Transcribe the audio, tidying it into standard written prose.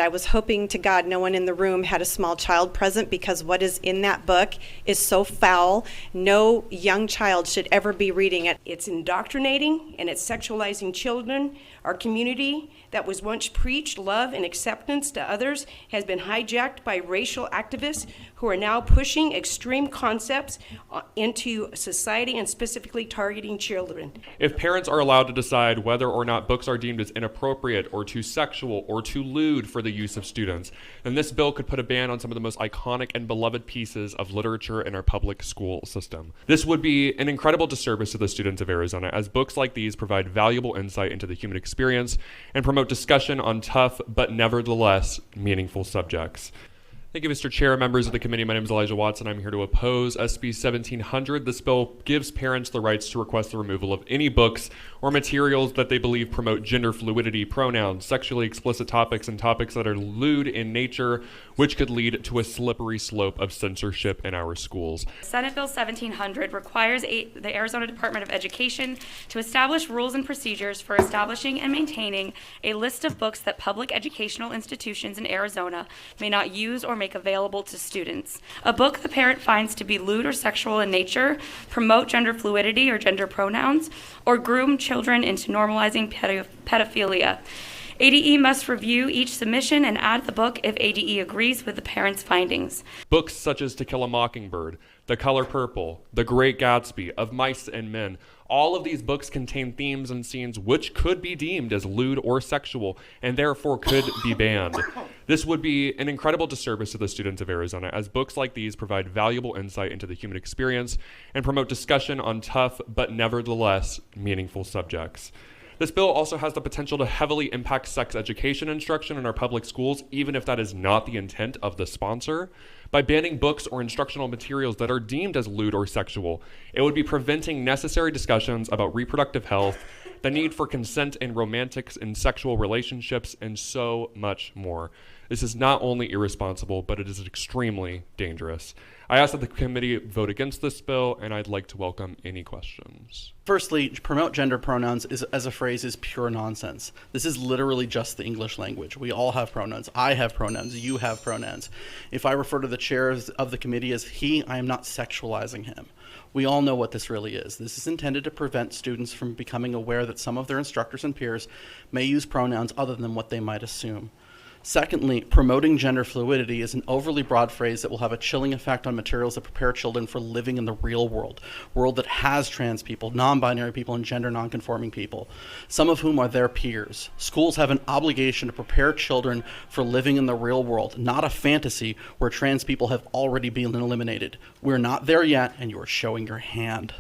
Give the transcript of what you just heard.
I was hoping to God no one in the room had a small child present, because what is in that book is so foul. No young child should ever be reading it. It's indoctrinating and it's sexualizing children. Our community that was once preached love and acceptance to others has been hijacked by racial activists who are now pushing extreme concepts into society and specifically targeting children. If parents are allowed to decide whether or not books are deemed as inappropriate or too sexual or too lewd for the use of students, then this bill could put a ban on some of the most iconic and beloved pieces of literature in our public school system. This would be an incredible disservice to the students of Arizona, as books like these provide valuable insight into the human experience and promote discussion on tough but nevertheless meaningful subjects. Thank you, Mr. Chair, members of the committee. My name is Elijah Watson. I'm here to oppose SB 1700. This bill gives parents the rights to request the removal of any books or materials that they believe promote gender fluidity, pronouns, sexually explicit topics, and topics that are lewd in nature, which could lead to a slippery slope of censorship in our schools. Senate Bill 1700 requires the Arizona Department of Education to establish rules and procedures for establishing and maintaining a list of books that public educational institutions in Arizona may not use or make available to students. A book the parent finds to be lewd or sexual in nature, promote gender fluidity or gender pronouns, or groom children into normalizing pedophilia. ADE must review each submission and add the book if ADE agrees with the parent's findings. Books such as To Kill a Mockingbird, The Color Purple, The Great Gatsby, Of Mice and Men, all of these books contain themes and scenes which could be deemed as lewd or sexual and therefore could be banned. This would be an incredible disservice to the students of Arizona, as books like these provide valuable insight into the human experience and promote discussion on tough but nevertheless meaningful subjects. This bill also has the potential to heavily impact sex education instruction in our public schools, even if that is not the intent of the sponsor. By banning books or instructional materials that are deemed as lewd or sexual, it would be preventing necessary discussions about reproductive health, the need for consent in romantic and sexual relationships, and so much more. This is not only irresponsible, but it is extremely dangerous. I ask that the committee vote against this bill, and I'd like to welcome any questions. Firstly, promote gender pronouns as a phrase is pure nonsense. This is literally just the English language. We all have pronouns. I have pronouns. You have pronouns. If I refer to the chair of the committee as he, I am not sexualizing him. We all know what this really is. This is intended to prevent students from becoming aware that some of their instructors and peers may use pronouns other than what they might assume. Secondly, promoting gender fluidity is an overly broad phrase that will have a chilling effect on materials that prepare children for living in the real world that has trans people, non-binary people, and gender non-conforming people, some of whom are their peers. Schools have an obligation to prepare children for living in the real world, not a fantasy where trans people have already been eliminated. We're not there yet, and you are showing your hand.